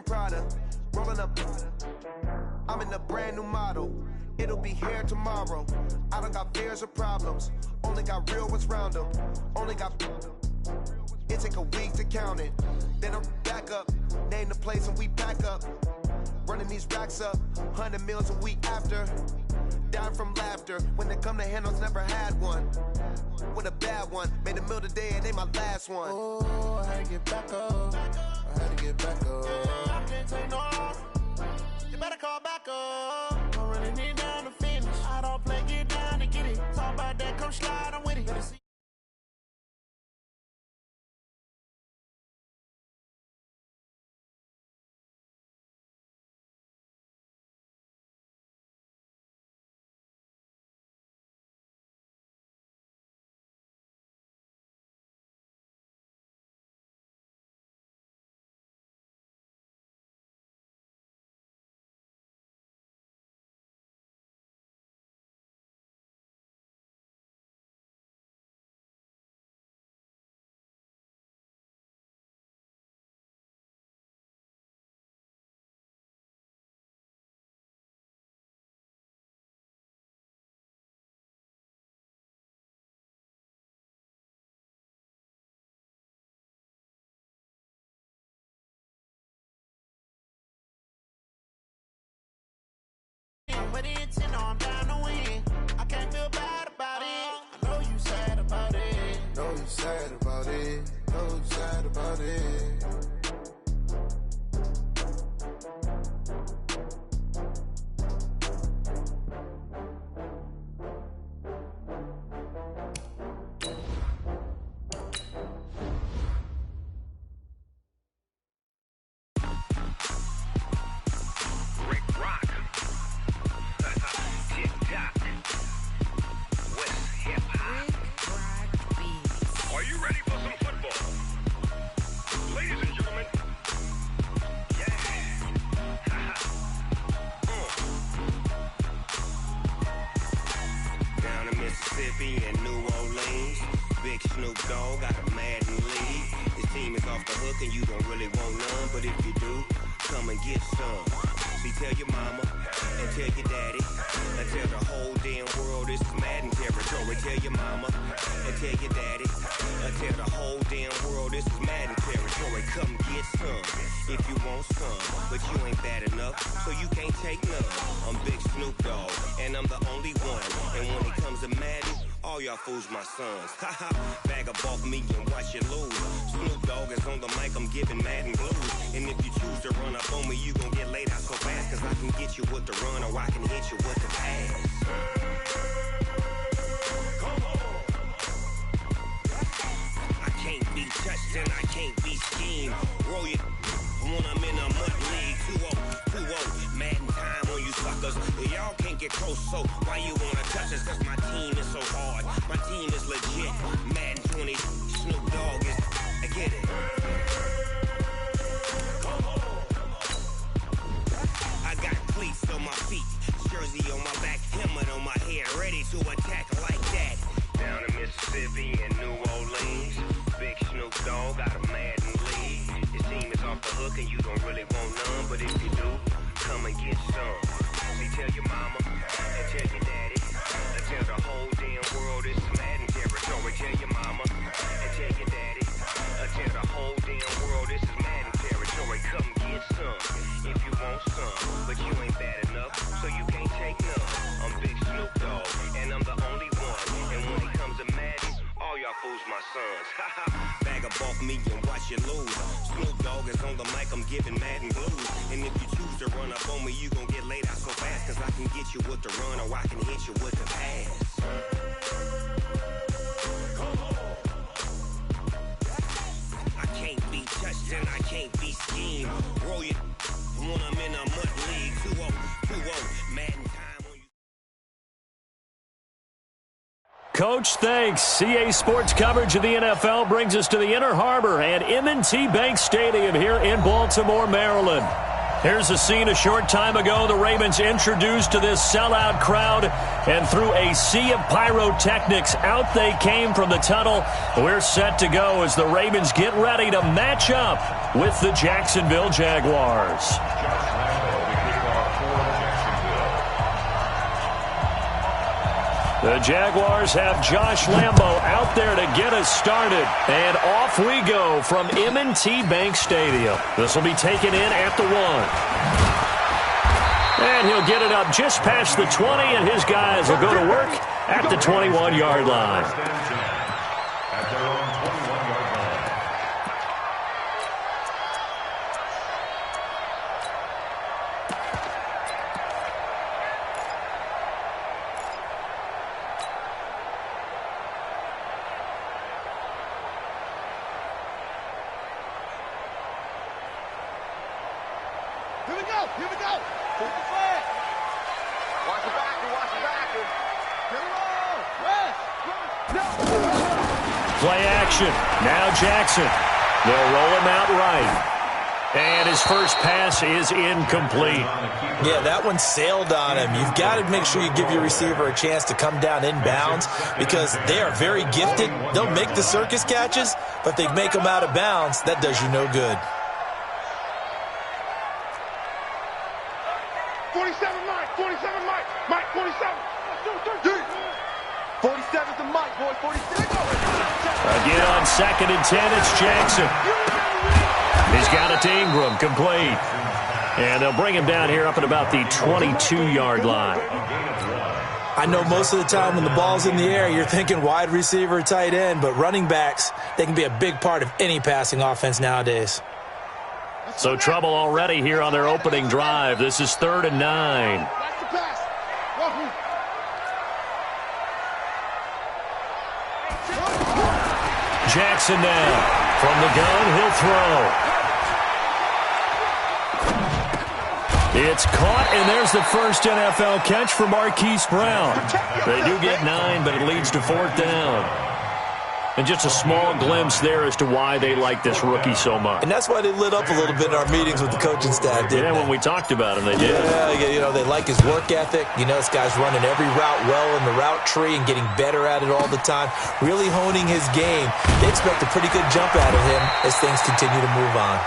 Prada, rolling up. I'm in a brand new model. It'll be here tomorrow. I don't got fears or problems. Only got real ones round them. Only got. It take a week to count it. Then I'm back up. Name the place and we pack up. Running these racks up. 100 meals a week after. Down from laughter. When they come to handles, never had one. With a bad one. Made a meal today and ain't my last one. Oh, I had to get back up. I had to get back up. I can't take no loss. You better call back up. I'm running it down to finish. I don't play, get down to get it. Talk about that, come slide, I'm with it. Better see. But it's in, I'm down to win. I can't feel bad about it. I know you sad about it. Know you sad about it. Know you sad about it. And New Orleans, Big Snoop Dogg got a Madden lead. His team is off the hook and you don't really want none, but if you do, come and get some. See, tell your mama and tell your daddy and tell the whole damn world this is Madden territory. Tell your mama and tell your daddy and tell the whole damn world this is Madden territory. Come get some if you want some, but you ain't bad enough, so you can't take none. I'm Big Snoop Dogg and I'm the only one, and when it comes to Madden, all y'all fools my sons. Haha, bag up off me and watch you lose. Snoop Dogg is on the mic, I'm giving Madden blues. And if you choose to run up on me, you gon' get laid out so fast, cause I can get you with the run or I can hit you with the pass. I can't be touched and I can't be schemed. Roll you when I'm in a mud league. 2-0, Madden time on you suckers. Y'all can't get close, so why you wanna touch us? Cause my team is so hard. My team is legit. Madden 20, Snoop Dogg is. I get it. I got cleats on my feet, jersey on my back, helmet on my head, ready to attack like that. Down in Mississippi and New Orleans, Big Snoop Dogg got a Madden lead. His team is off the hook and you don't really want none, but if you do, come and get some. See, tell your mama and tell your daddy and tell the whole damn world this is Madden territory. Tell your mama and tell your daddy and tell the whole damn world this is Madden territory. Come get some if you want some, but you ain't bad enough, so you can't take none. I'm Big Snoop Dogg and I'm the only one, and when it comes to Madden, all y'all fools my sons. Haha, bag up off me and watch you lose. Snoop Dogg is on the mic, I'm giving Madden blues. And if you choose to run up on me, you gon' get laid out so fast, cause I can get you with the run or I can hit you with the pass. I can't be touched and I can't be schemed. Roll you when I'm in a mud league. 2-0, Madden time on you. Coach, thanks. CA Sports coverage of the NFL brings us to the Inner Harbor and M&T Bank Stadium here in Baltimore, Maryland. Here's a scene a short time ago. The Ravens introduced to this sellout crowd, and through a sea of pyrotechnics, out they came from the tunnel. We're set to go as the Ravens get ready to match up with the Jacksonville Jaguars. The Jaguars have Josh Lambo out there to get us started. And off we go from M&T Bank Stadium. This will be taken in at the 1. And he'll get it up just past the 20, and his guys will go to work at the 21-yard line. Here we go. Take the flag. Watch the backer. Watch the backer. Get it on. West. No. Play action. Now Jackson. They'll roll him out right. And his first pass is incomplete. Yeah, that one sailed on him. You've got to make sure you give your receiver a chance to come down inbounds because they are very gifted. They'll make the circus catches, but they make them out of bounds. That does you no good. 47 Mike. 47 Mike. Mike, 47. 47's the Mike, boy. 47. Again on 2nd and 10, it's Jackson. He's got it to Ingram, complete. And they'll bring him down here up at about the 22-yard line. I know most of the time when the ball's in the air, you're thinking wide receiver, tight end, but running backs, they can be a big part of any passing offense nowadays. So trouble already here on their opening drive. This is 3rd and 9. That's the pass. Jackson now. From the gun, he'll throw. It's caught, and there's the first NFL catch for Marquise Brown. They do get 9, but it leads to 4th down. And just a small glimpse there as to why they like this rookie so much. And that's why they lit up a little bit in our meetings with the coaching staff, didn't they? When we talked about him, they did. Yeah, you know, they like his work ethic. You know, this guy's running every route well in the route tree and getting better at it all the time, really honing his game. They expect a pretty good jump out of him as things continue to move on.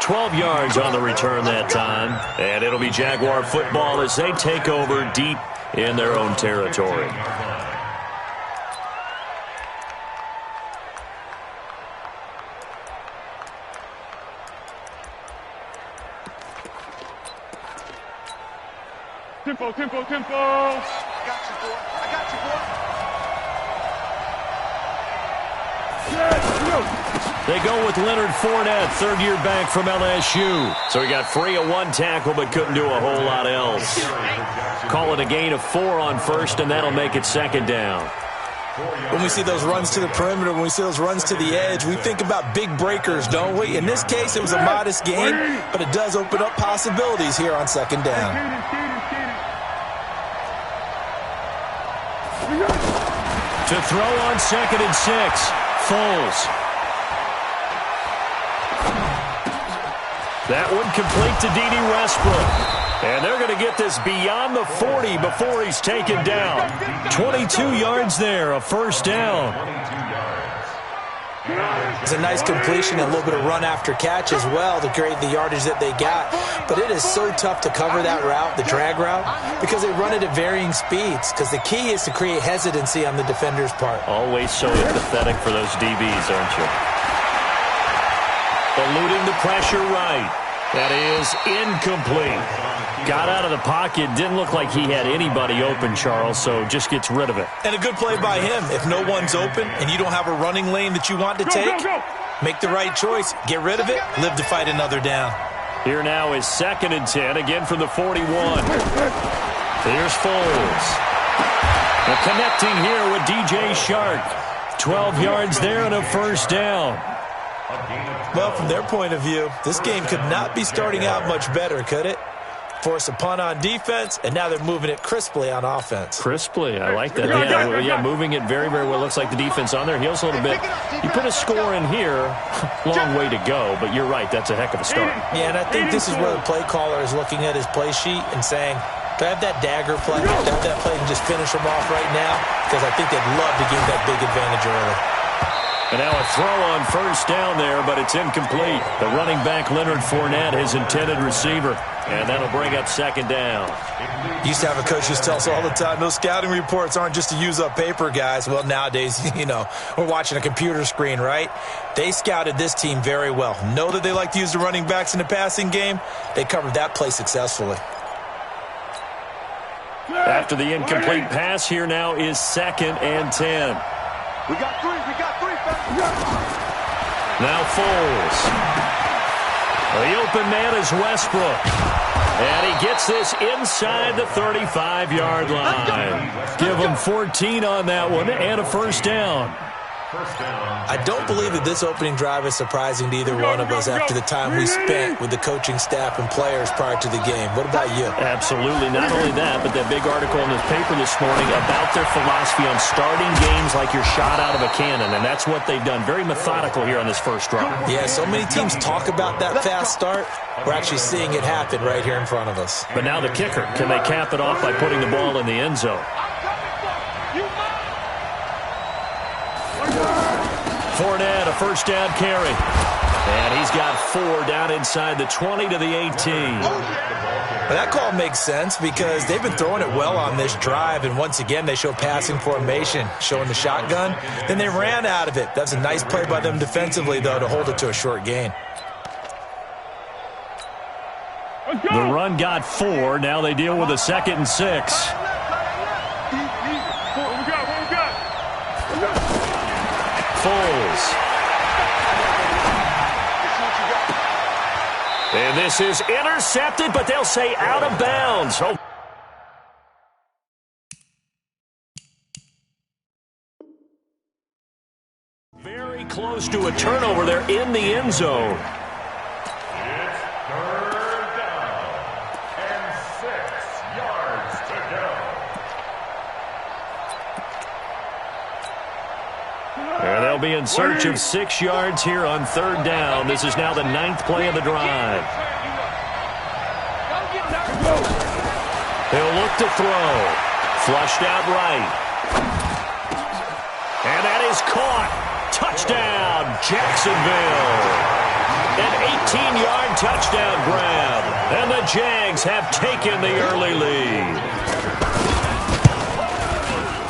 12 yards on the return that time, and it'll be Jaguar football as they take over deep in their own territory. Tempo, tempo, tempo. I got you, boy. I got you, boy. Yes, They go with Leonard Fournette, third-year back from LSU. So he got free of 1 tackle but couldn't do a whole lot else. Call it a gain of 4 on first, and that'll make it 2nd down. When we see those runs to the perimeter, when we see those runs to the edge, we think about big breakers, don't we? In this case, it was a modest gain, but it does open up possibilities here on 2nd down. To throw on 2nd and 6, Foles. That one complete to D.D. Westbrook. And they're going to get this beyond the 40 before he's taken down. 22 yards there, a first down. It's a nice completion and a little bit of run after catch as well to create the yardage that they got. But it is so tough to cover that route, the drag route, because they run it at varying speeds. Because the key is to create hesitancy on the defender's part. Always so empathetic for those DBs, aren't you? Eluding the pressure right. That is incomplete. Got out of the pocket. Didn't look like he had anybody open, Charles, so just gets rid of it. And a good play by him. If no one's open and you don't have a running lane that you want to take, make the right choice. Get rid of it. Live to fight another down. Here now is 2nd and 10, again from the 41. Here's Foles. They're connecting here with DJ Shark. 12 yards there and a first down. Well, from their point of view, this game could not be starting out much better, could it? force a punt on defense, and now they're moving it crisply on offense. Crisply, I like that. Yeah, moving it very, very well. Looks like the defense on there heals a little bit. You put a score in here, long way to go, but you're right, that's a heck of a start. Yeah, and I think this is where the play caller is looking at his play sheet and saying, do I have that dagger play? Do I have that play and just finish them off right now? Because I think they'd love to give that big advantage early. And now a throw on first down there, but it's incomplete. The running back, Leonard Fournette, his intended receiver. And that'll bring up second down. Used to have a coach who tell us all the time, those scouting reports aren't just to use up paper, guys. Well, nowadays, we're watching a computer screen, right? They scouted this team very well. Know that they like to use the running backs in the passing game. They covered that play successfully. After the incomplete pass, here now is 2nd and 10. We got three. Now Foles. The open man is Westbrook. And he gets this inside the 35-yard line. Give him 14 on that one and a first down. I don't believe that this opening drive is surprising to either one of us after the time we spent with the coaching staff and players prior to the game. What about you? Absolutely. Not only that, but that big article in the paper this morning about their philosophy on starting games like you're shot out of a cannon, and that's what they've done. Very methodical here on this first drive. Yeah, so many teams talk about that fast start. We're actually seeing it happen right here in front of us. But now the kicker. Can they cap it off by putting the ball in the end zone? Fournette, a first down carry. And he's got 4 down inside the 20 to the 18. Well, that call makes sense because they've been throwing it well on this drive, and once again they show passing formation, showing the shotgun. Then they ran out of it. That's a nice play by them defensively, though, to hold it to a short gain. The run got 4. Now they deal with a 2nd and 6. Foles. And this is intercepted, but they'll say out of bounds. Oh. Very close to a turnover there in the end zone. It's 3rd down and 6 yards to go. And they'll be in search of 6 yards here on 3rd down. This is now the 9th play of the drive. He'll look to throw. Flushed out right. And that is caught. Touchdown, Jacksonville. An 18-yard touchdown grab. And the Jags have taken the early lead.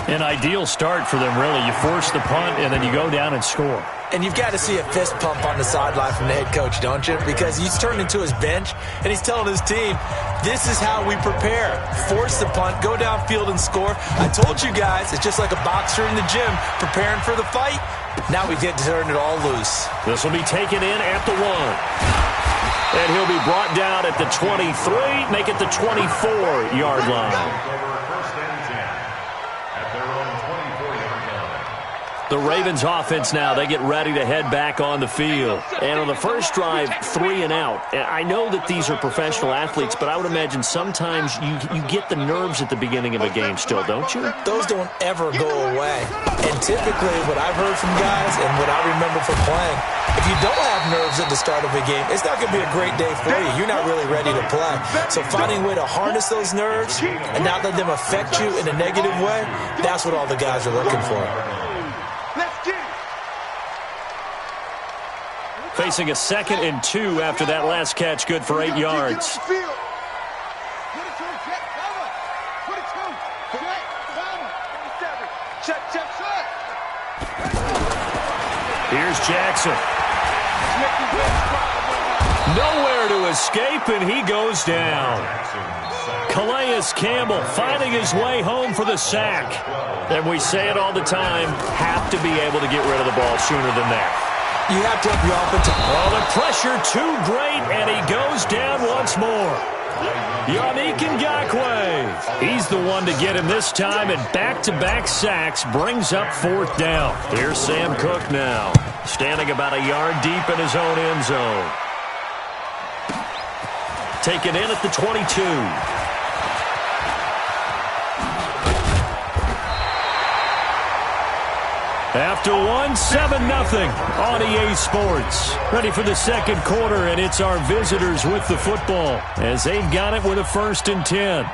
An ideal start for them, really. You force the punt, and then you go down and score. And you've got to see a fist pump on the sideline from the head coach, don't you? Because he's turned into his bench, and he's telling his team, this is how we prepare. Force the punt, go downfield and score. I told you guys, it's just like a boxer in the gym preparing for the fight. Now we get to turn it all loose. This will be taken in at the 1. And he'll be brought down at the 23, make it the 24-yard line. The Ravens offense now, they get ready to head back on the field. And on the first drive, 3 and out. I know that these are professional athletes, but I would imagine sometimes you get the nerves at the beginning of a game still, don't you? Those don't ever go away. And typically what I've heard from guys and what I remember from playing, if you don't have nerves at the start of a game, it's not going to be a great day for you. You're not really ready to play. So finding a way to harness those nerves and not let them affect you in a negative way, that's what all the guys are looking for. Facing a 2nd and 2 after that last catch, good for 8 yards. Here's Jackson. Nowhere to escape, and he goes down. Calais Campbell finding his way home for the sack. And we say it all the time, have to be able to get rid of the ball sooner than that. You have to have your offensive. Oh, the pressure too great, and he goes down once more. Yannick Ngakoue. He's the one to get him this time, and back-to-back sacks brings up 4th down. Here's Sam Cook now, standing about a yard deep in his own end zone. taken in at the 22. After one, 7-0 on EA Sports. Ready for the second quarter, and it's our visitors with the football as they've got it with a 1st and 10.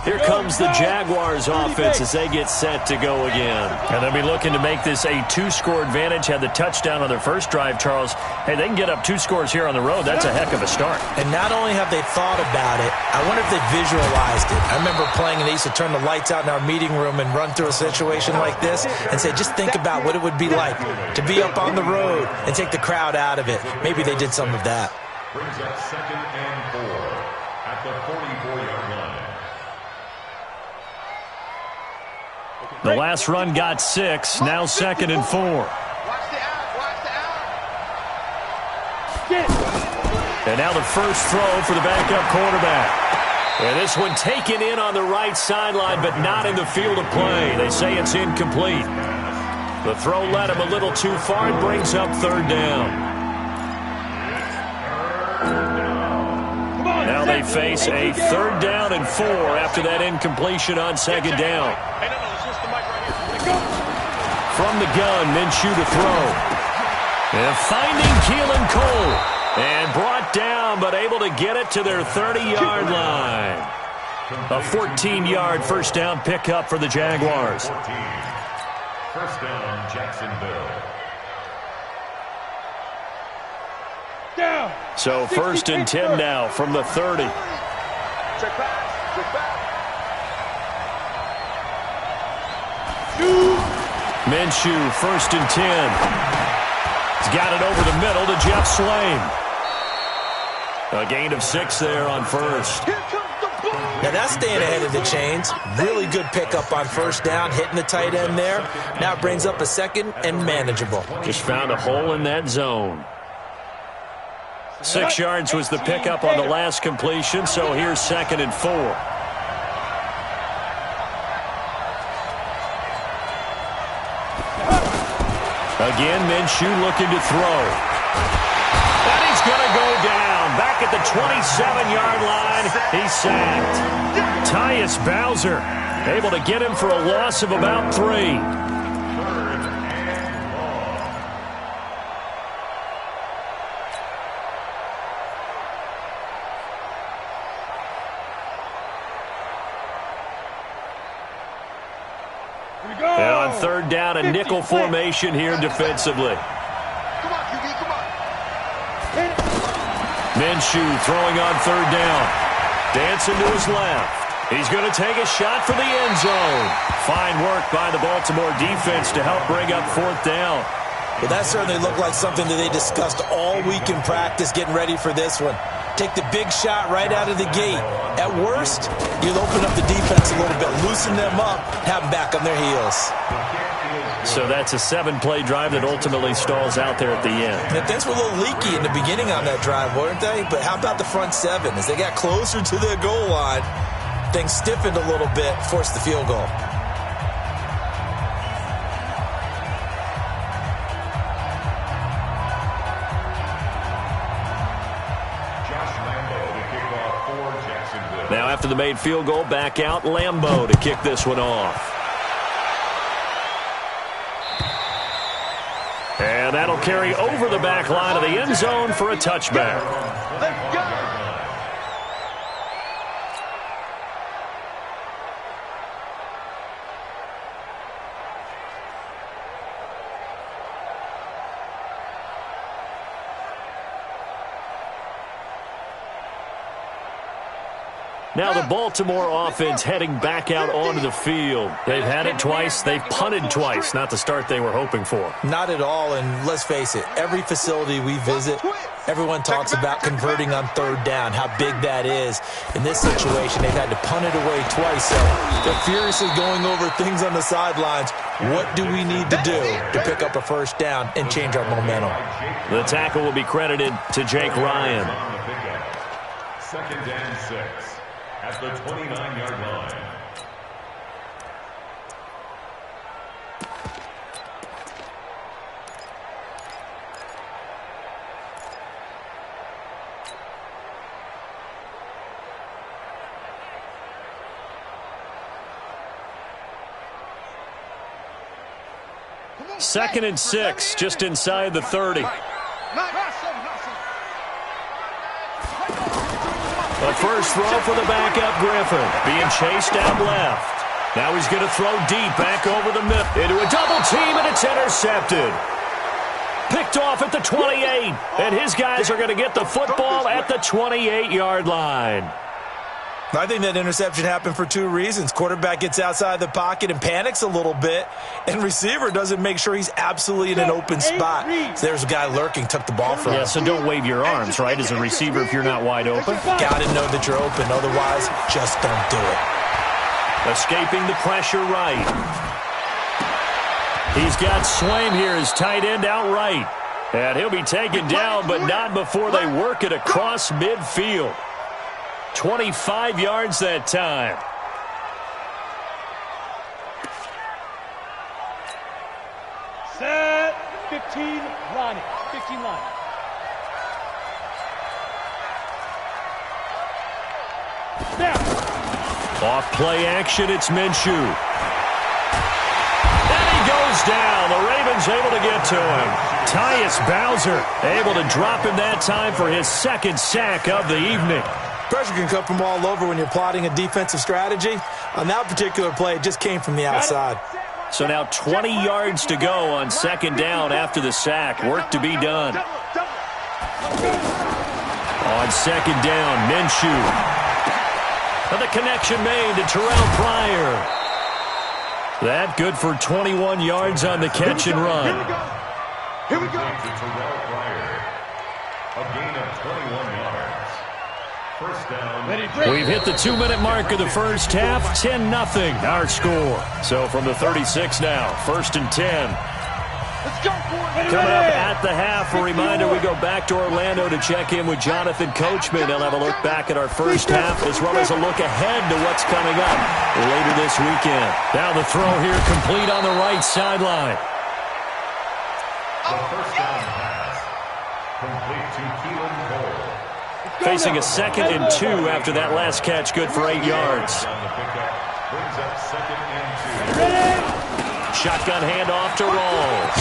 Here comes the Jaguars offense as they get set to go again. And they'll be looking to make this a 2-score advantage. Had the touchdown on their first drive, Charles. Hey, they can get up 2 scores here on the road. That's a heck of a start. And not only have they thought about it, I wonder if they visualized it. I remember playing and they used to turn the lights out in our meeting room and run through a situation like this and say, just think about what it would be like to be up on the road and take the crowd out of it. Maybe they did some of that. Brings up 2nd and 4 at the 44-yard line. The last run got 6, now 2nd and 4. Watch the out. And now the first throw for the backup quarterback. And this one taken in on the right sideline, but not in the field of play. They say it's incomplete. The throw led him a little too far and brings up 3rd down. Now they face a 3rd down and 4 after that incompletion on 2nd down. From the gun, Minshew to throw. And finding Keelan Cole. And brought down, but able to get it to their 30-yard line. A 14-yard first down pickup for the Jaguars. 14. First down, Jacksonville. So 1st and 10 now from the 30. Check back. Check back. Minshew, 1st and 10. He's got it over the middle to Jeff Swain. A gain of 6 there on 1st. Now that's staying ahead of the chains. Really good pickup on 1st down, hitting the tight end there. Now it brings up a 2nd and manageable. Just found a hole in that zone. 6 yards was the pickup on the last completion, so here's 2nd and 4. Again, Minshew looking to throw. And he's going to go down. Back at the 27-yard line, he's sacked. Tyus Bowser able to get him for a loss of about 3. And on 3rd down, a nickel formation here defensively. Come on, QB, come on. Minshew throwing on 3rd down. Dancing to his left. He's going to take a shot for the end zone. Fine work by the Baltimore defense to help bring up 4th down. Well, that certainly looked like something that they discussed all week in practice, getting ready for this one. Take the big shot right out of the gate. At worst, you'll open up the defense a little bit, loosen them up, have them back on their heels. So that's a 7-play drive that ultimately stalls out there at the end. And things were a little leaky in the beginning on that drive, weren't they? But how about the front 7? As they got closer to the goal line, things stiffened a little bit, forced the field goal. Now after the made field goal, back out Lambeau to kick this one off. And that'll carry over the back line of the end zone for a touchback. Let's go. Now the Baltimore offense heading back out onto the field. They've had it twice. They've punted twice. Not the start they were hoping for. Not at all, and let's face it, every facility we visit, everyone talks about converting on 3rd down, how big that is. In this situation, they've had to punt it away twice, so they're furiously going over things on the sidelines. What do we need to do to pick up a 1st down and change our momentum? The tackle will be credited to Jake Ryan. 2nd and 6 at the 29-yard line. 2nd and 6, just inside the 30. The first throw for the backup Griffin, being chased down left. Now he's going to throw deep back over the middle into a double team, and it's intercepted. Picked off at the 28, and his guys are going to get the football at the 28-yard line. I think that interception happened for 2 reasons. Quarterback gets outside the pocket and panics a little bit, and receiver doesn't make sure he's absolutely in an open spot. So there's a guy lurking, took the ball from him. Yeah, so don't wave your arms, right, as a receiver if you're not wide open. Got to know that you're open. Otherwise, just don't do it. Escaping the pressure right. He's got Swaim here as tight end outright. And he'll be taken down, but not before they work it across midfield. 25 yards that time. Set. 15 line. 15 line. Down. Off play action, it's Minshew. And he goes down. The Ravens able to get to him. Tyus Bowser able to drop him that time for his 2nd sack of the evening. Pressure can come from all over when you're plotting a defensive strategy. On that particular play, it just came from the outside. So now 20 yards to go on 2nd down after the sack. Work to be done. On 2nd down, Minshew. And the connection made to Terrell Pryor. That good for 21 yards on the catch and run. Here we go. To Terrell Pryor. A gain of 21 yards. First down. We've hit the 2-minute mark of the first half. 10-0 our score. So from the 36 now, 1st and 10. Let's go for it. Coming up at the half, a reminder, we go back to Orlando to check in with Jonathan Coachman. He'll have a look back at our first half as well as a look ahead to what's coming up later this weekend. Now the throw here complete on the right sideline. The first down pass. Complete to Keelan Cole. Facing a 2nd and 2 after that last catch, good for 8 yards. On the pickup. Brings up 2nd and 2. Shotgun handoff to Rawls.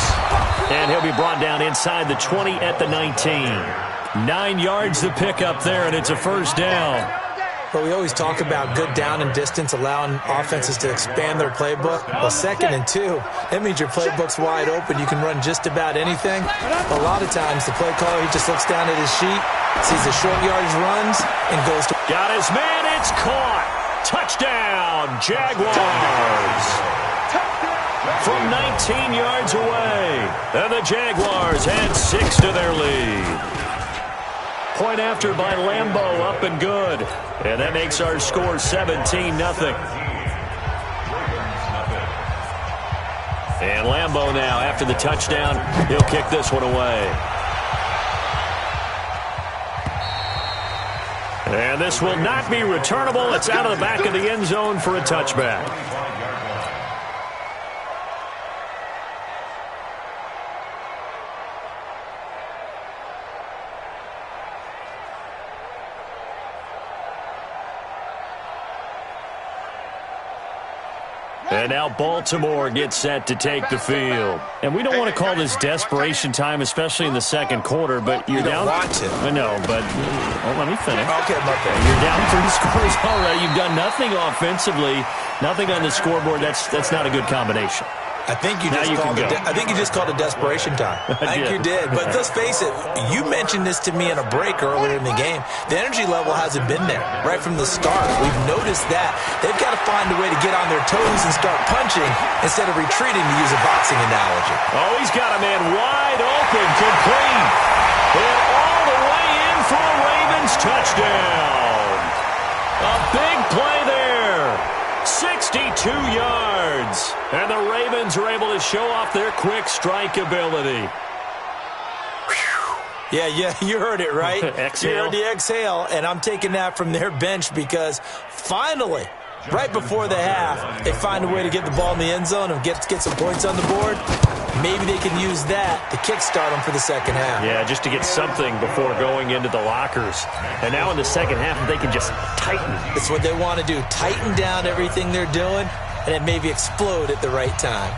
And he'll be brought down inside the 20 at the 19. 9 yards the pickup there, and it's a first down. But we always talk about good down and distance, allowing offenses to expand their playbook. Well, 2nd and 2, that means your playbook's wide open. You can run just about anything. A lot of times, the play caller, he just looks down at his sheet, sees the short yardage runs, and goes to... Got his man, it's caught. Touchdown, Jaguars. From 19 yards away. And the Jaguars add 6 to their lead. Point after by Lambeau, up and good. And that makes our score 17-0. And Lambeau now, after the touchdown, he'll kick this one away. And this will not be returnable. It's out of the back of the end zone for a touchback. And now Baltimore gets set to take the field. And we don't want to call this desperation time, especially in the 2nd quarter, but you're down. Want to. I know, but let me finish. Okay, okay. You're down 3 scores already. You've done nothing offensively, nothing on the scoreboard. That's not a good combination. I think you just called it desperation time. I think you did. But let's face it, you mentioned this to me in a break earlier in the game. The energy level hasn't been there right from the start. We've noticed that. They've got to find a way to get on their toes and start punching instead of retreating, to use a boxing analogy. Oh, he's got a man wide open, complete. And all the way in for a Ravens touchdown. A big play there. 62 yards. And the Ravens are able to show off their quick strike ability. Yeah, you heard it, right? Exhale. You heard the exhale, and I'm taking that from their bench because finally, right before the half, they find a way to get the ball in the end zone and get some points on the board. Maybe they can use that to kickstart them for the 2nd half. Yeah, just to get something before going into the lockers. And now in the 2nd half, they can just tighten. That's what they want to do, tighten down everything they're doing, and then maybe explode at the right time.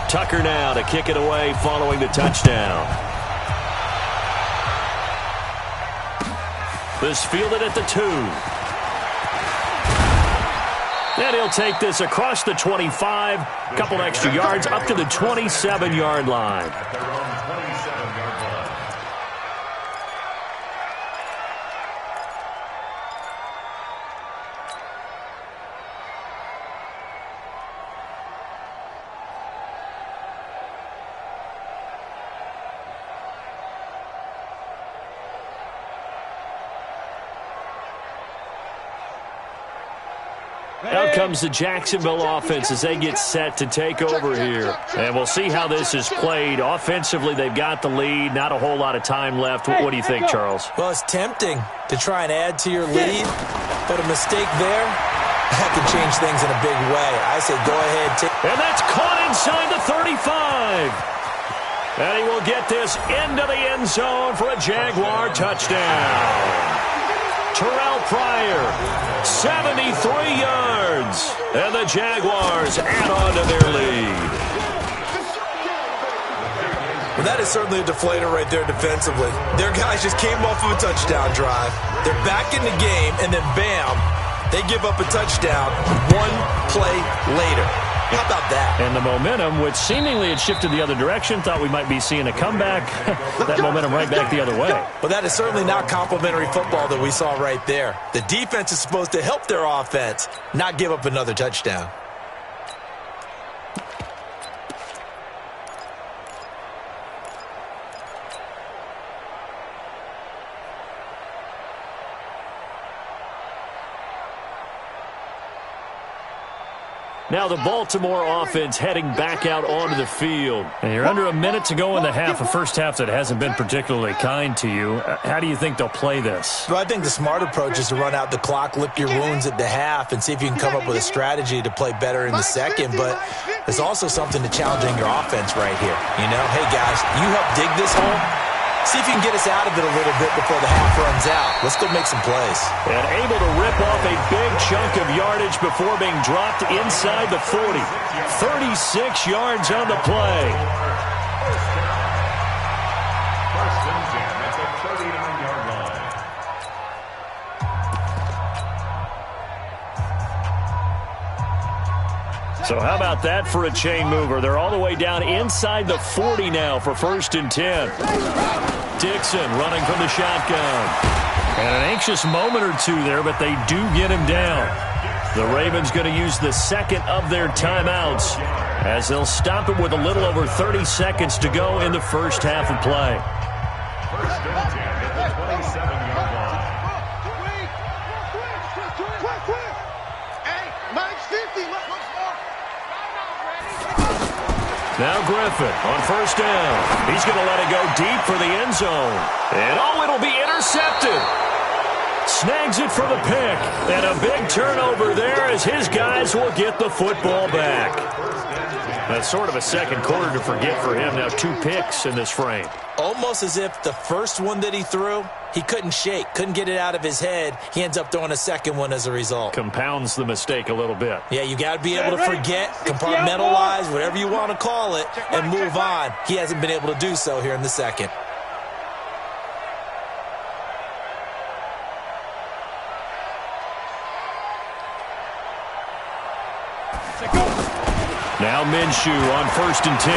Tucker now to kick it away following the touchdown. This fielded at the 2. And he'll take this across the 25, a couple extra yards up to the 27-yard line. At their own 27-yard line. Out comes the Jacksonville offense as they get set to take over here. And we'll see how this is played. Offensively, they've got the lead. Not a whole lot of time left. What do you think, Charles? Well, it's tempting to try and add to your lead, but a mistake there, that can change things in a big way. I say go ahead. And that's caught inside the 35. And he will get this into the end zone for a Jaguar touchdown. Terrell Pryor, 73 yards. And the Jaguars add on to their lead. Well, that is certainly a deflator right there defensively. Their guys just came off of a touchdown drive. They're back in the game, and then bam, they give up a touchdown one play later. How about that? And the momentum, which seemingly had shifted the other direction, thought we might be seeing a comeback. That momentum right back the other way. Well, that is certainly not complimentary football that we saw right there. The defense is supposed to help their offense, not give up another touchdown. Now the Baltimore offense heading back out onto the field. And you're under a minute to go in the half, a first half that hasn't been particularly kind to you. How do you think they'll play this? Well, I think the smart approach is to run out the clock, lick your wounds at the half, and see if you can come up with a strategy to play better in the second. But there's also something to challenging your offense right here. You know, hey, guys, you help dig this hole. See if you can get us out of it a little bit before the half runs out. Let's go make some plays. And able to rip off a big chunk of yardage before being dropped inside the 40. 36 yards on the play. First and 10 at the 39-yard line. So how about that for a chain mover? They're all the way down inside the 40 now for first and 10. Dixon running from the shotgun. And an anxious moment or two there, but they do get him down. The Ravens going to use the second of their timeouts as they'll stop it with a little over 30 seconds to go in the first half of play. First and 10 at the 27-yard line. Hey, Mike's 50. Look, Now Griffin on first down. He's going to let it go deep for the end zone. And oh, it'll be intercepted. Snags it for the pick. And a big turnover there as his guys will get the football back. That's sort of a second quarter to forget for him. Now 2 picks in this frame. Almost as if the first one that he threw, he couldn't shake, couldn't get it out of his head. He ends up throwing a second one as a result. Compounds the mistake a little bit. Yeah, you got to be able to forget, compartmentalize, whatever you want to call it, and move on. He hasn't been able to do so here in the second. Now Minshew on first and 10.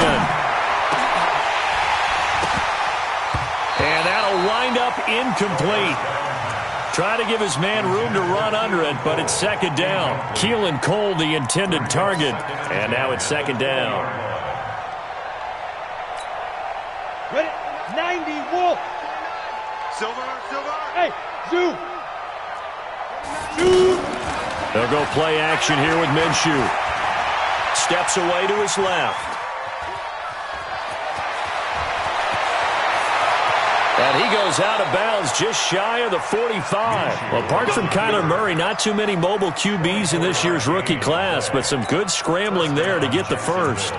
And that'll wind up incomplete. Try to give his man room to run under it, but it's second down. Keelan Cole, the intended target. And now it's second down. Ready? 90, Wolf. Silver. Hey, Zoo. Zoo. They'll go play action here with Minshew. Steps away to his left. And he goes out of bounds just shy of the 45. Well, apart from Kyler Murray, not too many mobile QBs in this year's rookie class, but some good scrambling there to get the first.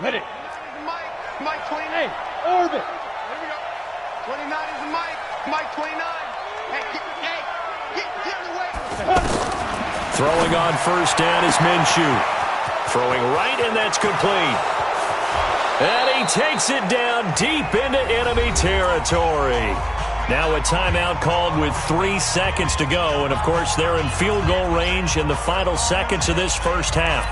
Ready. Mike 29. Hey, Orbit. Here we go. 29 is Mike. Mike 29. Hey, get away. Throwing on first down is Minshew. Throwing right, and that's complete. And he takes it down deep into enemy territory. Now a timeout called with 3 seconds to go. And, of course, they're in field goal range in the final seconds of this first half.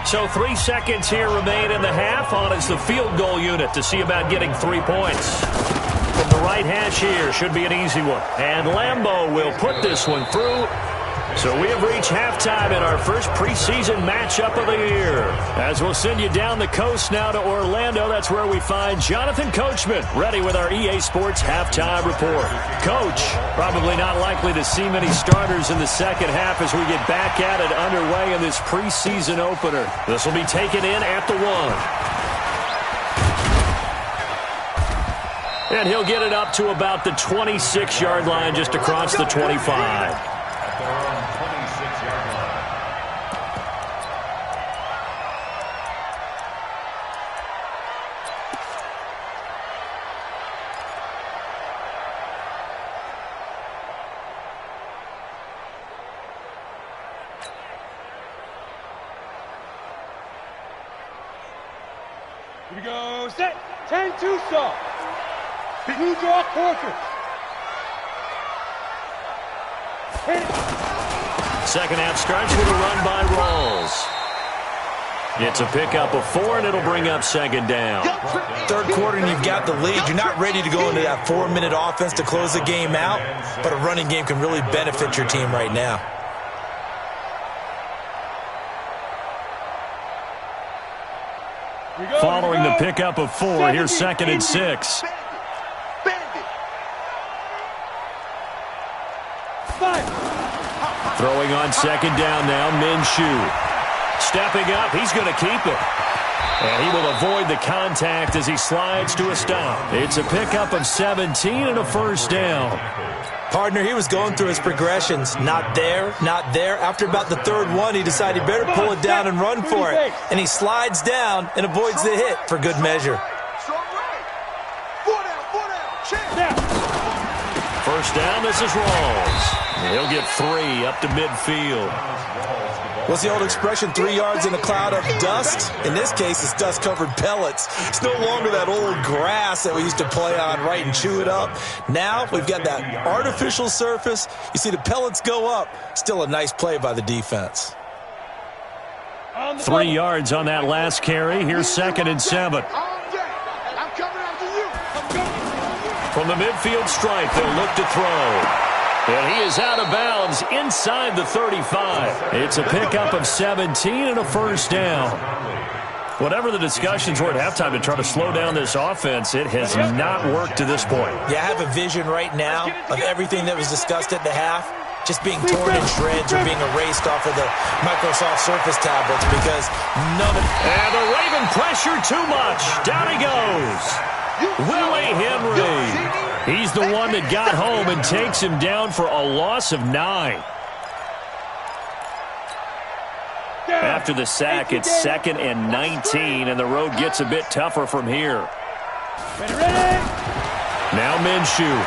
So 3 seconds here remain in the half. On is the field goal unit to see about getting 3 points. From the right hash here, should be an easy one. And Lambeau will put this one through. So we have reached halftime in our first preseason matchup of the year. As we'll send you down the coast now to Orlando, that's where we find Jonathan Coachman, ready with our EA Sports halftime report. Coach, probably not likely to see many starters in the second half as we get back at it underway in this preseason opener. This will be taken in at the 1. And he'll get it up to about the 26-yard line, just across the 25. Here we go, set, 10-2 stop. 2 draw quarter. Second half starts with a run by Rawls. It's a pickup of 4, and it'll bring up second down. Third quarter, and you've got the lead. You're not ready to go into that 4-minute offense to close the game out, but a running game can really benefit your team right now. Following the pickup of 4, here's second and 6. Throwing on second down now, Minshew. Stepping up, he's going to keep it. And he will avoid the contact as he slides to a stop. It's a pickup of 17 and a first down. Partner, he was going through his progressions. Not there, not there. After about the third one, he decided he better pull it down and run for it. And he slides down and avoids the hit for good measure. First down, this is Rawls. He'll get 3 up to midfield. What's the old expression, 3 yards in a cloud of dust? In this case, it's dust-covered pellets. It's no longer that old grass that we used to play on, right, and chew it up. Now we've got that artificial surface. You see the pellets go up. Still a nice play by the defense. 3 yards on that last carry. Here's second and 7. From the midfield stripe, they'll look to throw. And he is out of bounds inside the 35. It's a pickup of 17 and a first down. Whatever the discussions were at halftime to try to slow down this offense, it has not worked to this point. Yeah, I have a vision right now of everything that was discussed at the half just being torn in shreds or being erased off of the Microsoft Surface tablets because none of it. And the Raven pressure too much. Down he goes. Willie Henry. He's the one that got home and takes him down for a loss of 9. After the sack, it's second and 19, and the road gets a bit tougher from here. Now Minshew.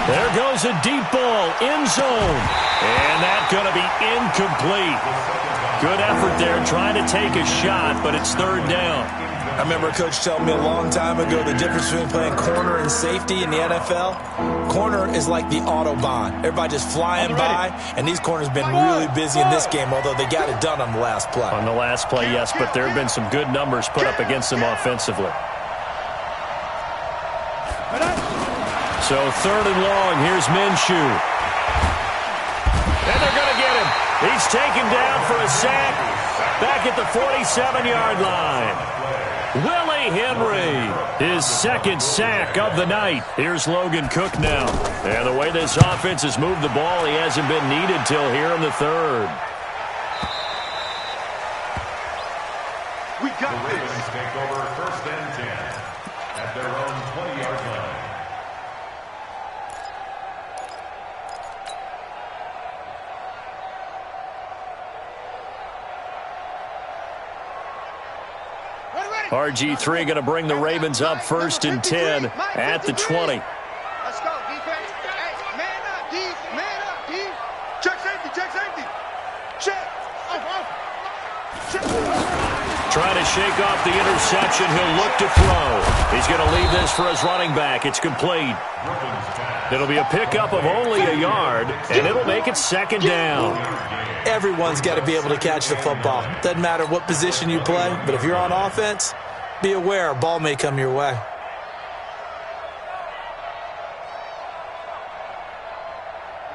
There goes a deep ball, end zone. And that's going to be incomplete. Good effort there, trying to take a shot, but it's third down. I remember a coach telling me a long time ago the difference between playing corner and safety in the NFL. Corner is like the Autobahn. Everybody just flying by, and these corners have been really busy in this game, although they got it done on the last play. On the last play, yes, but there have been some good numbers put up against them offensively. So third and long, here's Minshew. And they're going to get him. He's taken down for a sack back at the 47-yard line. Willie Henry, his second sack of the night. Here's Logan Cook now. And the way this offense has moved the ball, he hasn't been needed till here in the third. We got the Ravens take over first and 10 at their own 20-yard line. RG3 going to bring the Ravens up first and 10 at the 20. Let's go, defense. Hey, man up, D, man Trying to shake off the interception. He'll look to throw. He's going to leave this for his running back. It's complete. It'll be a pickup of only a yard, and it'll make it second down. Everyone's got to be able to catch the football. Doesn't matter what position you play, but if you're on offense, be aware a ball may come your way.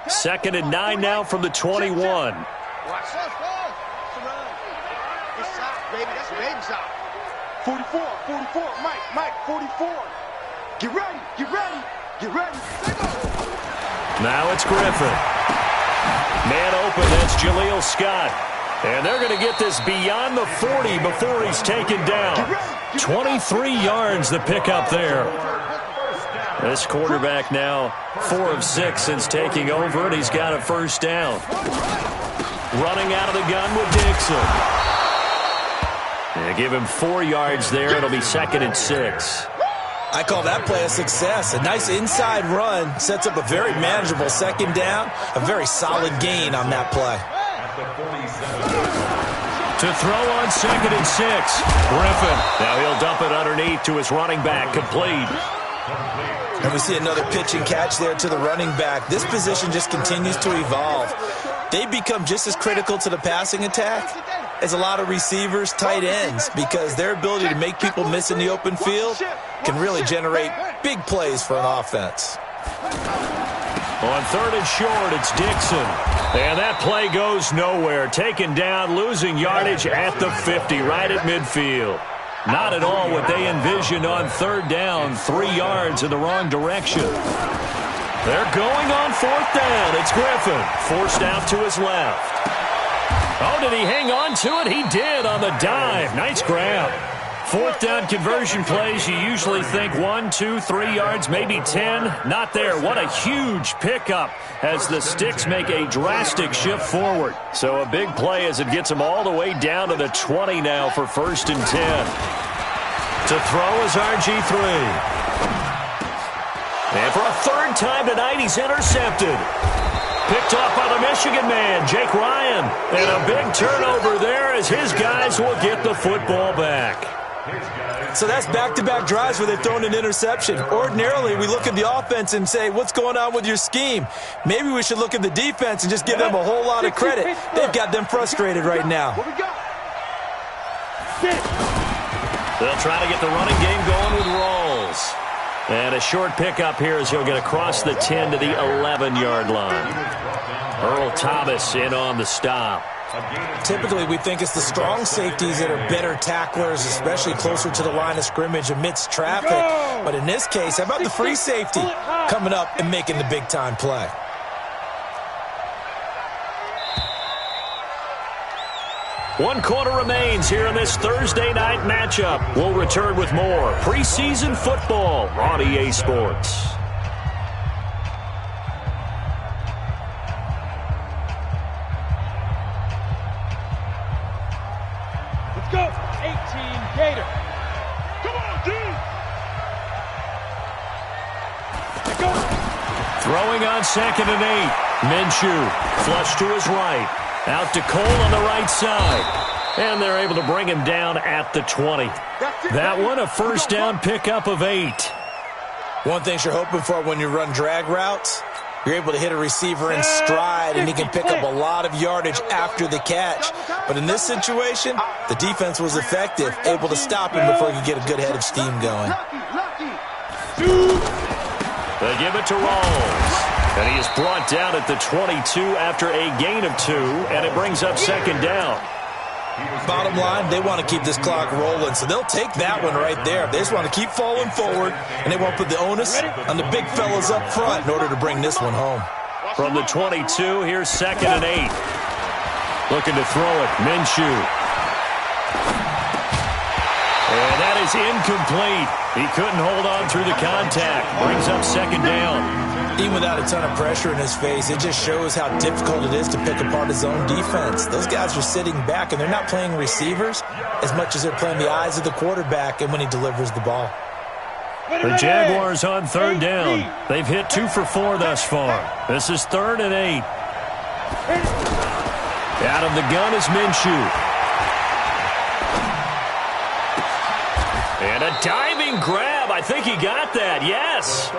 Second and 9 now from the 21. Watch this. It's out, baby. That's Ravens out. 44. Mike, 44. Get ready. Now it's Griffin. Man open, that's Jaleel Scott. And they're going to get this beyond the 40 before he's taken down. 23 yards the pickup there. This quarterback now 4 of 6 since taking over, and he's got a first down. Running out of the gun with Dixon. They give him 4 yards there. It'll be second and 6. I call that play a success. A nice inside run sets up a very manageable second down. A very solid gain on that play. To throw on second and 6. Griffin. Now he'll dump it underneath to his running back. Complete. And we see another pitch and catch there to the running back. This position just continues to evolve. They become just as critical to the passing attack as a lot of receivers, tight ends, because their ability to make people miss in the open field can really generate big plays for an offense. On third and short, it's Dixon. And that play goes nowhere. Taken down, losing yardage at the 50, right at midfield. Not at all what they envisioned on third down. 3 yards in the wrong direction. They're going on fourth down. It's Griffin. Forced out to his left. Oh, did he hang on to it? He did on the dive. Nice grab. Fourth down conversion plays, you usually think 1, 2, 3 yards, maybe 10. Not there. What a huge pickup as the Sticks make a drastic shift forward. So a big play as it gets them all the way down to the 20 now for first and 10. To throw is RG3. And for a third time tonight, he's intercepted. Picked off by the Michigan man, Jake Ryan. And a big turnover there as his guys will get the football back. So that's back-to-back drives where they've thrown an interception. Ordinarily, we look at the offense and say, what's going on with your scheme? Maybe we should look at the defense and just give them a whole lot of credit. They've got them frustrated right now. They'll try to get the running game going with Rawls. And a short pickup here as he'll get across the 10 to the 11-yard line. Earl Thomas in on the stop. Typically, we think it's the strong safeties that are better tacklers, especially closer to the line of scrimmage amidst traffic. But in this case, how about the free safety coming up and making the big-time play? One quarter remains here in this Thursday night matchup. We'll return with more preseason football on EA Sports. Let's go. 18 Gator. Come on, dude. Let's go. Throwing on second and 8. Minshew flush to his right. Out to Cole on the right side. And they're able to bring him down at the 20. That one, a first down pickup of 8. One thing you're hoping for when you run drag routes, you're able to hit a receiver in stride, and he can pick up a lot of yardage after the catch. But in this situation, the defense was effective, able to stop him before he could get a good head of steam going. They give it to Rawls. And he is brought down at the 22 after a gain of 2, and it brings up second down. Bottom line, they want to keep this clock rolling, so they'll take that one right there. They just want to keep falling forward, and they won't put the onus on the big fellas up front in order to bring this one home. From the 22, here's second and 8. Looking to throw it, Minshew. And that is incomplete. He couldn't hold on through the contact. Brings up second down. Even without a ton of pressure in his face, it just shows how difficult it is to pick apart his own defense. Those guys are sitting back, and they're not playing receivers as much as they're playing the eyes of the quarterback and when he delivers the ball. The Jaguars on third down. They've hit 2 for 4 thus far. This is third and 8. Out of the gun is Minshew. And a diving grab. I think he got that. Yes.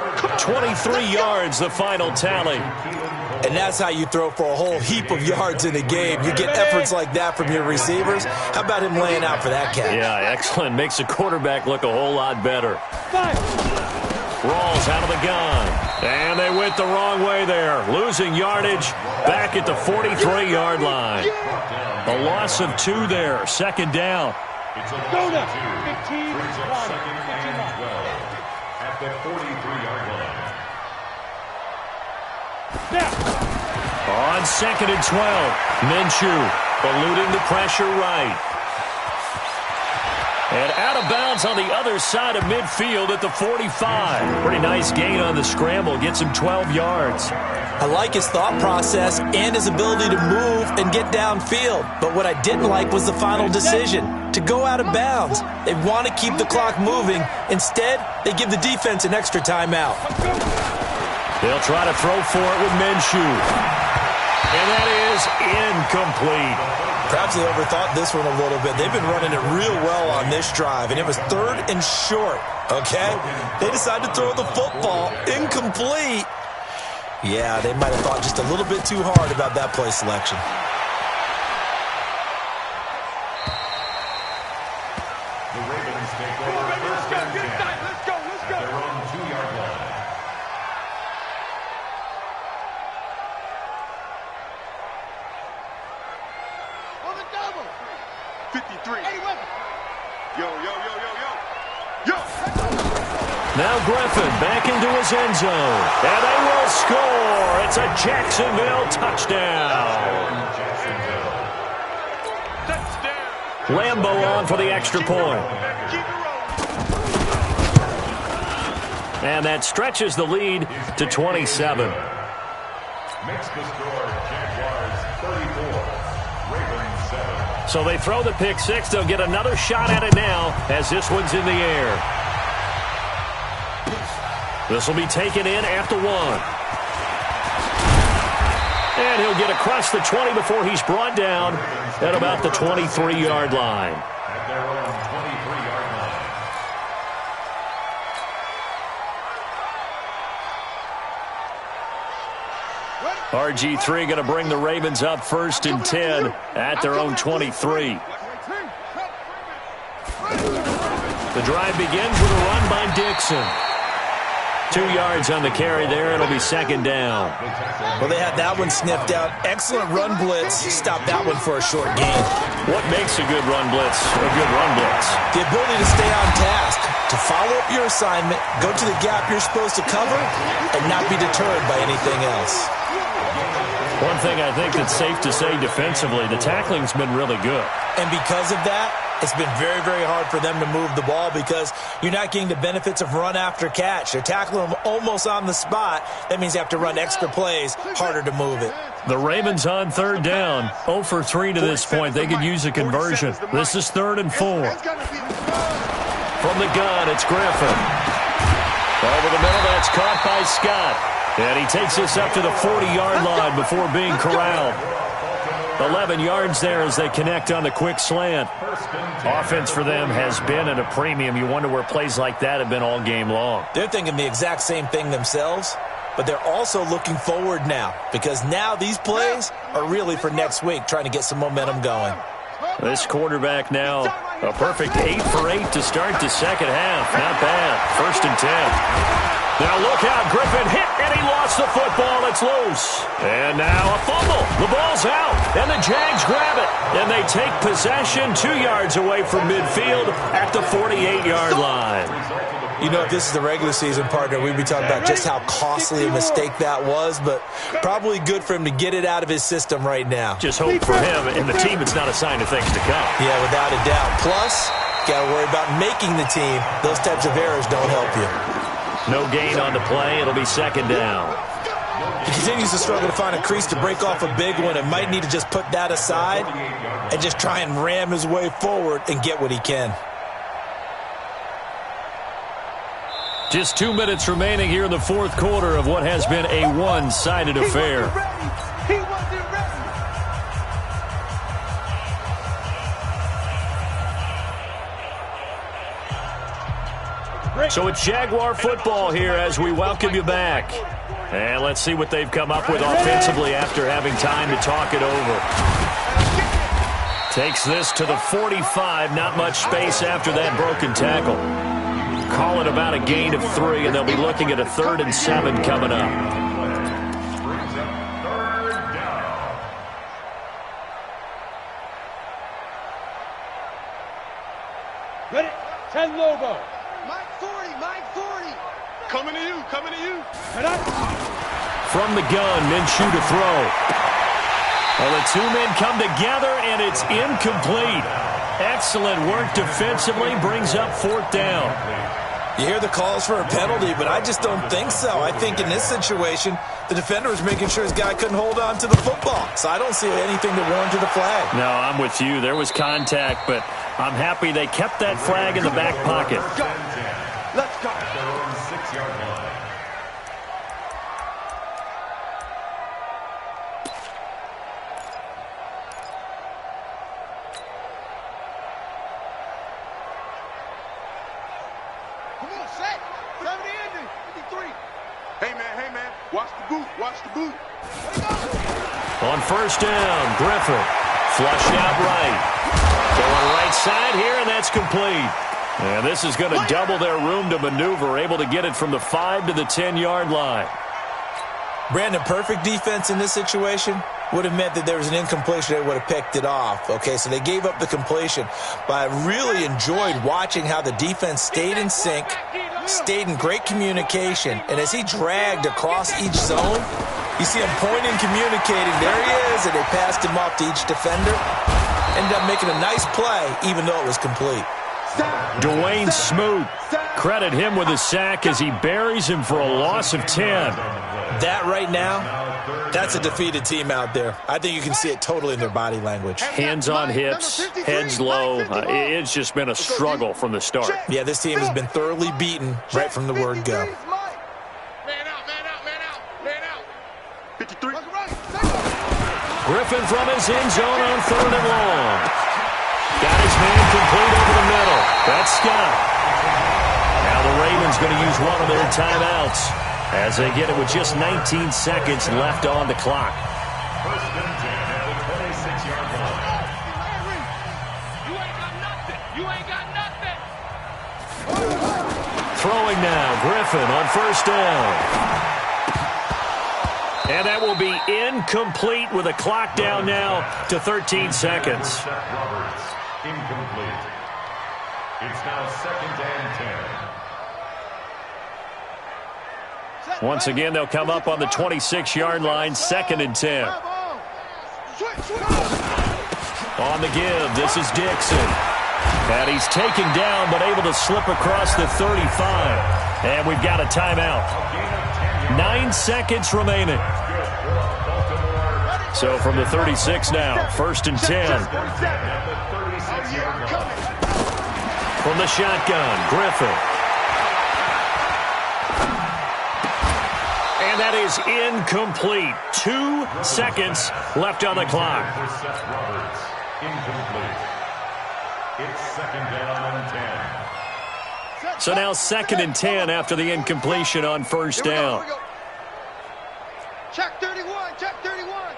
23 yards, the final tally. And that's how you throw for a whole heap of yards in a game. You get efforts like that from your receivers. How about him laying out for that catch? Yeah, excellent. Makes the quarterback look a whole lot better. Rawls out of the gun. And they went the wrong way there. Losing yardage back at the 43-yard line. A loss of 2 there. Second down. Go now. 15, 12 at the 43-yard line. Now. On second and 12. Minshew eluding the pressure right. And out of bounds on the other side of midfield at the 45. Pretty nice gain on the scramble. Gets him 12 yards. I like his thought process and his ability to move and get downfield. But what I didn't like was the final decision, to go out of bounds. They want to keep the clock moving. Instead, they give the defense an extra timeout. They'll try to throw for it with Minshew. And that is incomplete. Perhaps they overthought this one a little bit. They've been running it real well on this drive, and it was 3rd and short, okay? They decided to throw the football incomplete. Yeah, they might have thought just a little bit too hard about that play selection. The Ravens take over first and 10 at their own 2-yard line. On the double. 53. Yo. Now Griffin back into his end zone. And they will score. It's a Jacksonville touchdown. Lambeau on for the extra point. And that stretches the lead to 27. Makes the score Jaguars 34, Ravens 7. So they throw the pick six. They'll get another shot at it now as this one's in the air. This will be taken in at the 1. And he'll get across the 20 before he's brought down at about the 23-yard line. At their own 23-yard line. RG3 going to bring the Ravens up 1st and 10 at their own 23. The drive begins with a run by Dixon. 2 yards on the carry there. It'll be second down. Well, they had that one sniffed out. Excellent run blitz. Stop that one for a short gain. What makes a good run blitz a good run blitz? The ability to stay on task, to follow up your assignment, go to the gap you're supposed to cover, and not be deterred by anything else. One thing I think that's safe to say defensively, the tackling's been really good. And because of that, it's been very, very hard for them to move the ball because you're not getting the benefits of run after catch. They're tackling them almost on the spot. That means you have to run extra plays, harder to move it. The Ravens on 3rd down, 0 for 3 to this point. They could use a conversion. This is 3rd and 4. From the gun, it's Griffin. Over the middle, that's caught by Scott. And he takes this up to the 40-yard line before being corralled. 11 yards there as they connect on the quick slant. Offense for them has been at a premium. You wonder where plays like that have been all game long. They're thinking the exact same thing themselves, but they're also looking forward now because now these plays are really for next week, trying to get some momentum going. This quarterback now a perfect 8 for 8 to start the second half. Not bad. 1st and 10. Now look out, Griffin hit, and he lost the football. It's loose. And now a fumble. The ball's out, and the Jags grab it. And they take possession 2 yards away from midfield at the 48-yard line. You know, if this is the regular season, partner, we'd be talking about just how costly a mistake that was, but probably good for him to get it out of his system right now. Just hope for him and the team it's not a sign of things to come. Yeah, without a doubt. Plus, you got to worry about making the team. Those types of errors don't help you. No gain on the play. It'll be second down. He continues to struggle to find a crease to break off a big one and might need to just put that aside and just try and ram his way forward and get what he can. Just 2 minutes remaining here in the 4th quarter of what has been a one-sided affair. He wasn't ready. So it's Jaguar football here as we welcome you back. And let's see what they've come up with offensively after having time to talk it over. Takes this to the 45. Not much space after that broken tackle. Call it about a gain of 3, and they'll be looking at a 3rd and 7 coming up. Ready? 10 logo. Mike 40, Mike 40. Coming to you, coming to you. Head up. From the gun, Minshew to throw. Well, the two men come together, and it's incomplete. Excellent work defensively, brings up 4th down. You hear the calls for a penalty, but I just don't think so. I think in this situation, the defender was making sure his guy couldn't hold on to the football. So I don't see anything that warranted a flag. No, I'm with you. There was contact, but I'm happy they kept that flag in the back pocket. Let's go. At their own 6-yard line. Come on, set. 70 ending. 53. Hey, man. Watch the boot. Watch the boot. On 1st down, Griffin. Flushed out right. Going right side here, and that's complete. And this is going to double their room to maneuver, able to get it from the 5 to the 10-yard line. Brandon, perfect defense in this situation would have meant that there was an incompletion. They would have picked it off. Okay, so they gave up the completion. But I really enjoyed watching how the defense stayed in sync, stayed in great communication. And as he dragged across each zone, you see him pointing, communicating. There he is, and they passed him off to each defender. Ended up making a nice play, even though it was complete. Dwayne Smoot, credit him with a sack as he buries him for a loss of 10. That right now, that's a defeated team out there. I think you can see it totally in their body language. Hands on hips, heads low. It's just been a struggle from the start. Yeah, this team has been thoroughly beaten right from the word go. Man out. 53. Griffin from his end zone on 3rd and long. Got his man complete over the middle. That's Scott. Now the Ravens going to use one of their timeouts as they get it with just 19 seconds left on the clock. 1st and 10 at the 26-yard line. You ain't got nothing. Throwing now, Griffin on 1st down. And that will be incomplete with a clock down now to 13 seconds. Seth Roberts, incomplete. It's now 2nd and 10. Once again, they'll come up on the 26-yard line, 2nd and 10. On the give, this is Dixon. And he's taken down, but able to slip across the 35. And we've got a timeout. 9 seconds remaining. So from the 36 now, 1st and 10. From the shotgun, Griffin. And that is incomplete. 2 seconds left on the clock. Seth Roberts, incomplete. It's 2nd down and 10. So now 2nd and 10 after the incompletion on 1st down. Check 31. Check 31.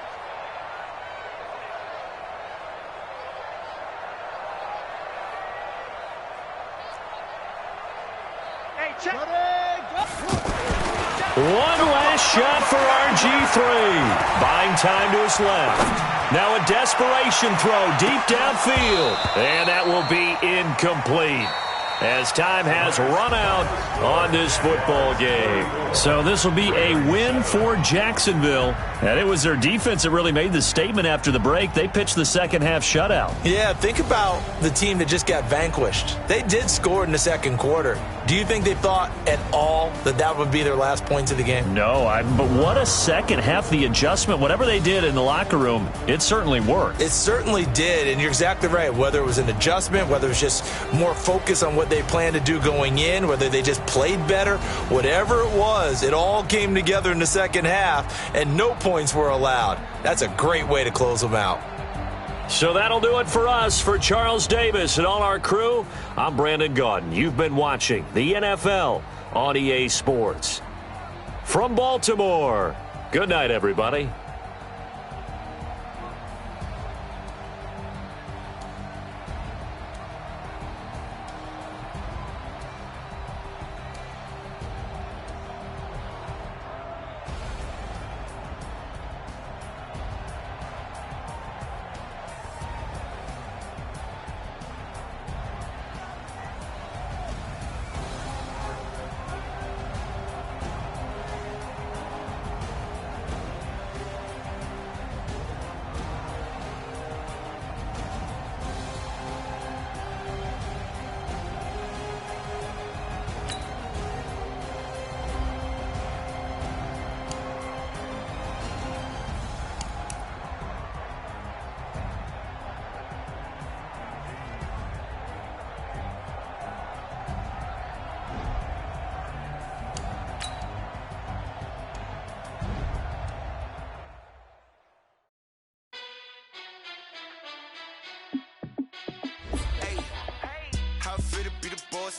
Hey, check. One last shot for RG3. Buying time to his left. Now a desperation throw deep downfield. And that will be incomplete, as time has run out on this football game. So this will be a win for Jacksonville. And it was their defense that really made the statement after the break. They pitched the second half shutout. Yeah, think about the team that just got vanquished. They did score in the 2nd quarter. Do you think they thought at all that that would be their last points of the game? No, but what a second half. The adjustment, whatever they did in the locker room, it certainly worked. It certainly did, and you're exactly right. Whether it was an adjustment, whether it was just more focus on what they planned to do going in, whether they just played better, whatever it was, it all came together in the second half, and no points were allowed. That's a great way to close them out. So that'll do it for us. For Charles Davis and all our crew, I'm Brandon Gaudin. You've been watching the NFL on EA Sports. From Baltimore, good night, everybody.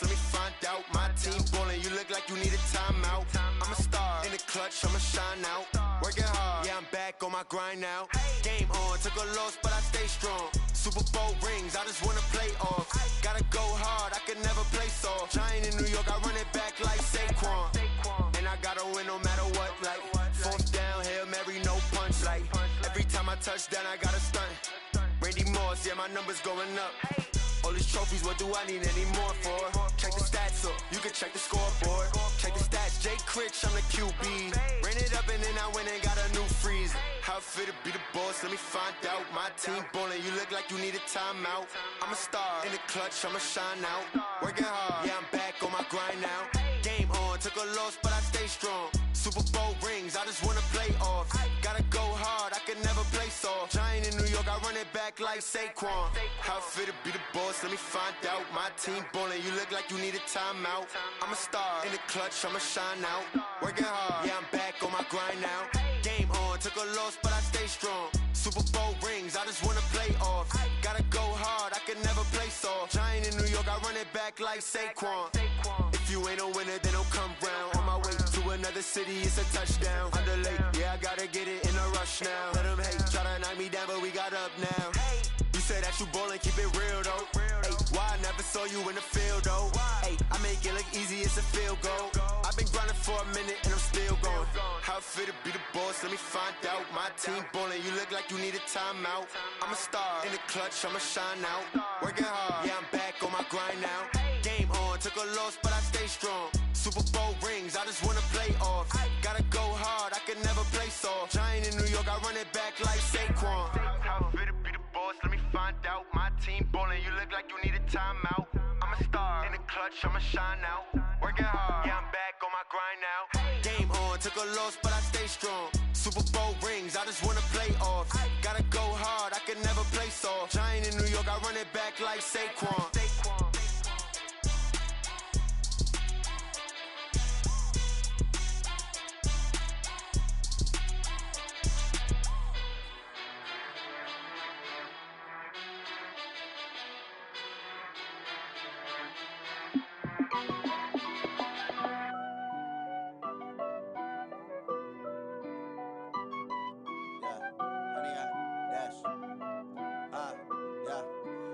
Let me find out. My team ballin', you look like you need a timeout. I'm a star in the clutch, I'ma shine out. Working hard, yeah, I'm back on my grind now. Game on, took a loss, but I stay strong. Super Bowl rings, I just wanna play off. Gotta go hard, I can never play soft. Giant in New York, I run it back like Saquon. And I gotta win no matter what, like fourth down, Hail Mary, no punch. Like every time I touch down, I gotta stunt. Randy Moss, yeah, my numbers going up. All these trophies, what do I need any more for? Check the stats up, you can check the scoreboard. Check the stats, Jay Critch, I'm the QB. Ran it up and then I went and got a new freeze. How it feel to be the boss, let me find out. My team ballin', you look like you need a timeout. I'm a star in the clutch, I'ma shine out. Working hard, yeah, I'm back on my grind now. Game on, took a loss, but I stay strong. Super Bowl rings, I just wanna play off. Gotta go hard, I can never play soft. Giant in New York, I run it back like Saquon. How it feel to be the boss, let me find out. My team ballin', you look like you need a timeout. I'm a star in the clutch, I'ma shine out. Working hard, yeah, I'm back on my grind now. Game on, took a loss, but I stay strong. Super Bowl rings, I just wanna play off. Gotta go hard, I can never play soft. Giant in New York, I run it back like Saquon. If you ain't a winner, then don't come round. On my way to another city, it's a touchdown. Underlay, yeah, I gotta get it in a rush now. Let them hate, try to knock me down, but we got up now. You say that you ballin', keep it real though. Hey, why I never saw you in the field though? Hey, I make it look easy, it's a field goal. I've been grinding for a minute and I'm still going. How it feel to be the boss, let me find out. My team ballin', you look like you need a timeout. I'm a star in the clutch, I'ma shine out. Working hard, yeah, I'm back on my grind now. Game on, took a loss, but I stay strong. Super Bowl rings, I just wanna play off. Gotta go hard, I can never play soft. Giant in New York, I run it back like Saquon. How it feel to be the boss, let me find out. My team ballin', you look like you need a timeout. I'm a star in the clutch, I'ma shine out. Working hard, yeah, I'm back on my grind now. Game on, took a loss, but I stay strong. Super Bowl rings, I just wanna play off. Gotta go hard, I can never play soft. Giant in New York, I run it back like Saquon.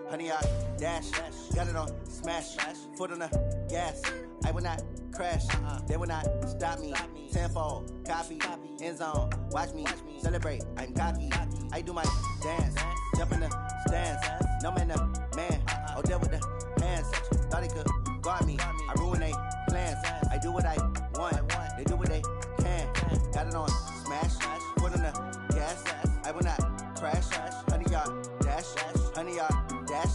Honey, I dash, got it on smash, foot on the gas. I will not crash, they will not stop me. Tenfold, copy, end zone, watch me celebrate. I'm cocky, I do my dance, jump in the stands. No man, the man, oh there with the hands. Thought he could guard me, I ruin they plans. I do what I want, they do what they can. Got it on smash, foot on the gas. I will not crash, honey, y'all dash, honey, y'all dash,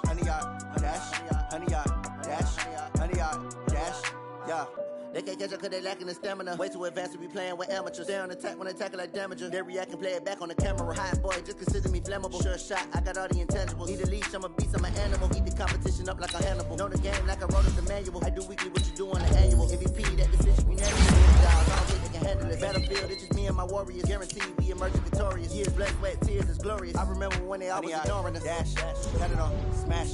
honey, y'all dash, honey, y'all dash, honey, y'all dash, yeah. They can't catch up cause they lacking the stamina. Way too advanced to be playing with amateurs. They on attack when they tackle like damager. They react and play it back on the camera. Hot boy, just consider me flammable. Sure shot, I got all the intangibles. Need a leash, I'm a beast, I'm an animal. Eat the competition up like a Hannibal. Know the game like I wrote up the manual. I do weekly what you do on the annual. MVP, that decision we never do. I don't think they can handle it. Battlefield, it's just me and my warriors. Guaranteed we emerging victorious. Years, blood, sweat, tears, glorious. I remember when they always ignoring us. Dash, got it on, smash,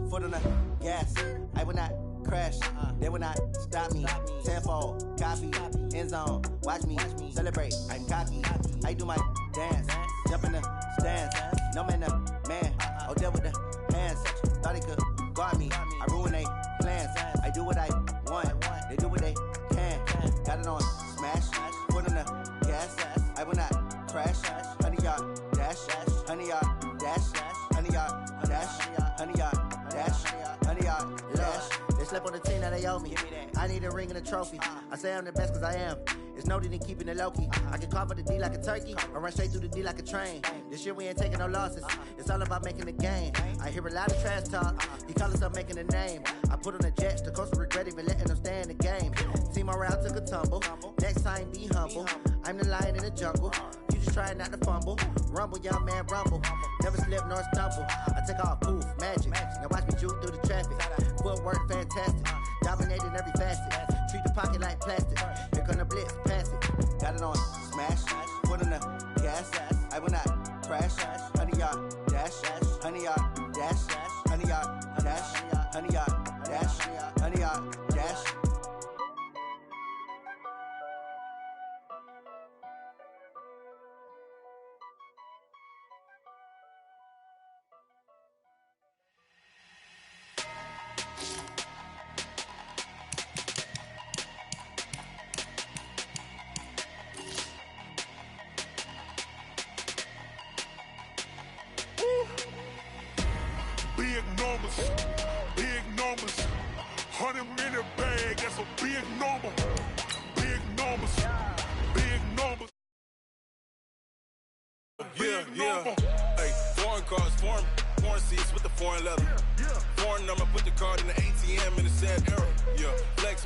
foot on the gas. I will not crash, they will not stop me. Tenfold, copy, end zone, watch me celebrate. I'm cocky, I do my dance, jump in the stands. No man, man, oh there with the hands. Thought he could guard me, I ruin they plans. I do what I want, they do what they can. Got it on, smash, foot on the gas. I will not crash, 100-yard dash, 100-yard dash, 100-yard dash, 100-yard dash, 100-yard dash. They slept on the team that they owe me. I need a ring and a trophy. I say I'm the best cause I am. It's noted in keeping it low-key. I can carve up the D like a turkey or run straight through the D like a train. This year we ain't taking no losses. It's all about making the game. I hear a lot of trash talk. He call himself making a name. I put on the Jets. The coach will regret even letting them stay in the game. Team around took a tumble. Next time be humble. I'm the lion in the jungle. You just try not to fumble. Rumble, young man, rumble. Never slip nor stumble. I take off, poof, magic. Now watch me juke through the traffic. Footwork fantastic. Dominating every facet. Treat the pocket like plastic. Here come the blitz, pass it. Got it on, smash. Foot on the gas. I will not crash. 100-yard dash. 100-yard dash. 100-yard dash. 100-yard dash. 100-yard dash. Big numbers, 100-minute bag, that's a big number. Big numbers, big numbers. Yeah. Hey, foreign cars, foreign seats with the foreign leather. Foreign number, put the card in the ATM in the sad era. Yeah, flex